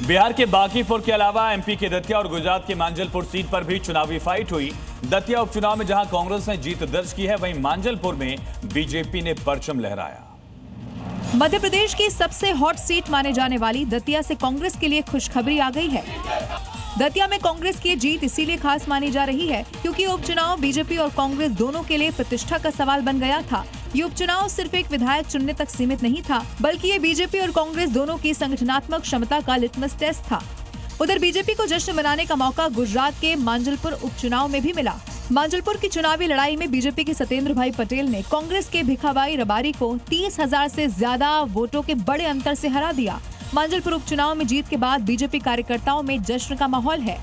बिहार के बांकीपुर के अलावा एमपी के दतिया और गुजरात के मांजलपुर सीट पर भी चुनावी फाइट हुई। दतिया उपचुनाव में जहां कांग्रेस ने जीत दर्ज की है, वहीं मांजलपुर में बीजेपी ने परचम लहराया। मध्य प्रदेश की सबसे हॉट सीट माने जाने वाली दतिया से कांग्रेस के लिए खुशखबरी आ गई है। दतिया में कांग्रेस की जीत इसीलिए खास मानी जा रही है क्योंकि उपचुनाव बीजेपी और कांग्रेस दोनों के लिए प्रतिष्ठा का सवाल बन गया था। ये उपचुनाव सिर्फ एक विधायक चुनने तक सीमित नहीं था, बल्कि ये बीजेपी और कांग्रेस दोनों की संगठनात्मक क्षमता का लिटमस टेस्ट था। उधर बीजेपी को जश्न मनाने का मौका गुजरात के मांजलपुर उपचुनाव में भी मिला। मांजलपुर की चुनावी लड़ाई में बीजेपी के सत्येंद्र भाई पटेल ने कांग्रेस के भिखाबाई रबारी को 30,000 से ज्यादा वोटों के बड़े अंतर से हरा दिया। मांजलपुर उपचुनाव में जीत के बाद बीजेपी कार्यकर्ताओं में जश्न का माहौल है।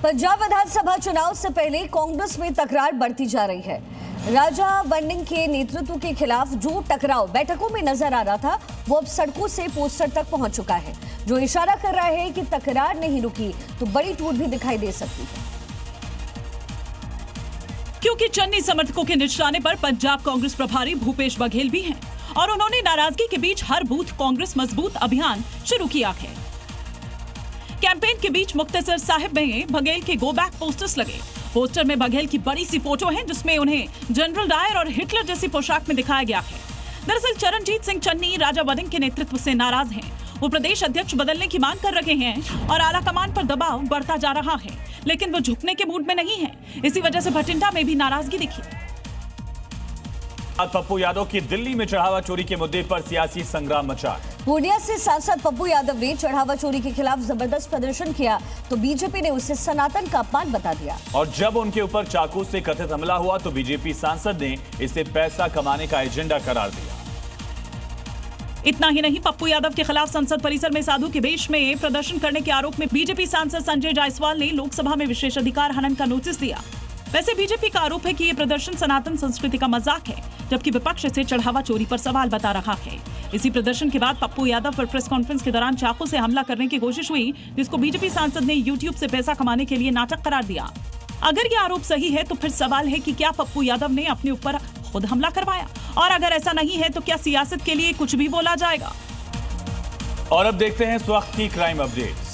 पंजाब विधानसभा चुनाव से पहले कांग्रेस में तकरार बढ़ती जा रही है। राजा बंडिंग के नेतृत्व के खिलाफ जो टकराव बैठकों में नजर आ रहा था, वो अब सड़कों से पोस्टर तक पहुंच चुका है, जो इशारा कर रहा है कि तकरार नहीं रुकी तो बड़ी टूट भी दिखाई दे सकती है। क्योंकि चन्नी समर्थकों के निशाने पर पंजाब कांग्रेस प्रभारी भूपेश बघेल भी हैं और उन्होंने नाराजगी के बीच हर बूथ कांग्रेस मजबूत अभियान शुरू किया है। कैंपेन के बीच मुक्तसर साहिब में बघेल के गो बैक पोस्टर्स लगे। पोस्टर में बघेल की बड़ी सी फोटो है, जिसमें उन्हें जनरल डायर और हिटलर जैसी पोशाक में दिखाया गया है। दरअसल चरणजीत सिंह चन्नी राजा बंडिंग के नेतृत्व से नाराज हैं। वो प्रदेश अध्यक्ष बदलने की मांग कर रहे हैं और आला कमान पर दबाव बढ़ता जा रहा है, लेकिन वो झुकने के मूड में नहीं है। इसी वजह से भटिंडा में भी नाराजगी दिखी। पप्पू यादव की दिल्ली में चढ़ावा चोरी के मुद्दे पर सियासी संग्राम मचा। पूर्णिया से सांसद पप्पू यादव ने चढ़ावा चोरी के खिलाफ जबरदस्त प्रदर्शन किया तो बीजेपी ने उसे सनातन का अपमान बता दिया। और जब उनके ऊपर चाकू से कथित हमला हुआ तो बीजेपी सांसद ने इसे पैसा कमाने का एजेंडा करार दिया। इतना ही नहीं, पप्पू यादव के खिलाफ संसद परिसर में साधु के वेश में प्रदर्शन करने के आरोप में बीजेपी सांसद संजय जायसवाल ने लोकसभा में विशेषाधिकार हनन का नोटिस दिया। वैसे बीजेपी का आरोप है कि ये प्रदर्शन सनातन संस्कृति का मजाक है, जबकि विपक्ष इसे चढ़ावा चोरी पर सवाल बता रहा है। इसी प्रदर्शन के बाद पप्पू यादव पर प्रेस कॉन्फ्रेंस के दौरान चाकू से हमला करने की कोशिश हुई, जिसको बीजेपी सांसद ने यूट्यूब से पैसा कमाने के लिए नाटक करार दिया। अगर ये आरोप सही है तो फिर सवाल है कि क्या पप्पू यादव ने अपने ऊपर खुद हमला करवाया, और अगर ऐसा नहीं है तो क्या सियासत के लिए कुछ भी बोला जाएगा। और अब देखते हैं इस वक्त की क्राइम अपडेट्स।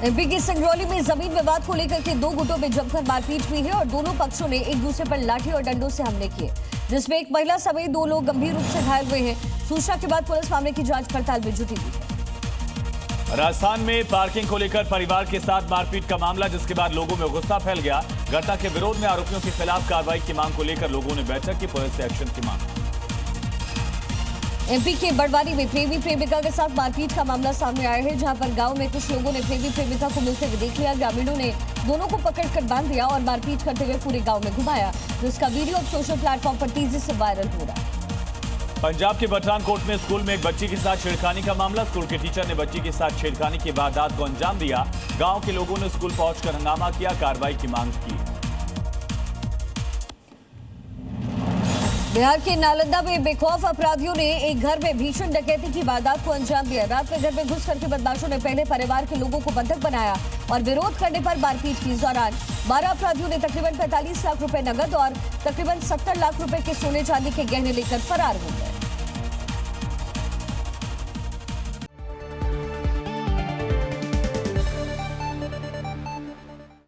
एमपी की सिंगरौली में जमीन विवाद को लेकर के दो गुटों में जमकर मारपीट हुई है और दोनों पक्षों ने एक दूसरे पर लाठी और डंडों से हमले किए, जिसमें एक महिला समेत 2 लोग गंभीर रूप से घायल हुए हैं। सूचना के बाद पुलिस मामले की जांच पड़ताल में जुटी हुई है। राजस्थान में पार्किंग को लेकर परिवार के साथ मारपीट का मामला, जिसके बाद लोगों में गुस्सा फैल गया। घटना के विरोध में आरोपियों के खिलाफ कार्रवाई की मांग को लेकर लोगों ने बैठक की, पुलिस से एक्शन की मांग। एमपी के बड़वानी में प्रेमी प्रेमिका के साथ मारपीट का मामला सामने आया है, जहां पर गांव में कुछ लोगों ने प्रेमी प्रेमिका को मिलते हुए देख लिया। ग्रामीणों ने दोनों को पकड़कर बांध दिया और मारपीट करते हुए पूरे गांव में घुमाया, जिसका वीडियो अब सोशल प्लेटफॉर्म पर तेजी से वायरल हो रहा है। पंजाब के पठानकोट में स्कूल में एक बच्ची के साथ छेड़खानी का मामला। स्कूल के टीचर ने बच्ची के साथ छेड़खानी की वारदात को अंजाम दिया। गांव के लोगों ने स्कूल पहुंचकर हंगामा किया, कार्रवाई की मांग की। बिहार के नालंदा में बेखौफ अपराधियों ने एक घर में भीषण डकैती की वारदात को अंजाम दिया। रात में घर में घुस करके बदमाशों ने पहले परिवार के लोगों को बंधक बनाया और विरोध करने पर मारपीट की। इस दौरान 12 अपराधियों ने तकरीबन 45 लाख रुपए नगद और तकरीबन 70 लाख रुपए के सोने चांदी के गहने लेकर फरार हो गए।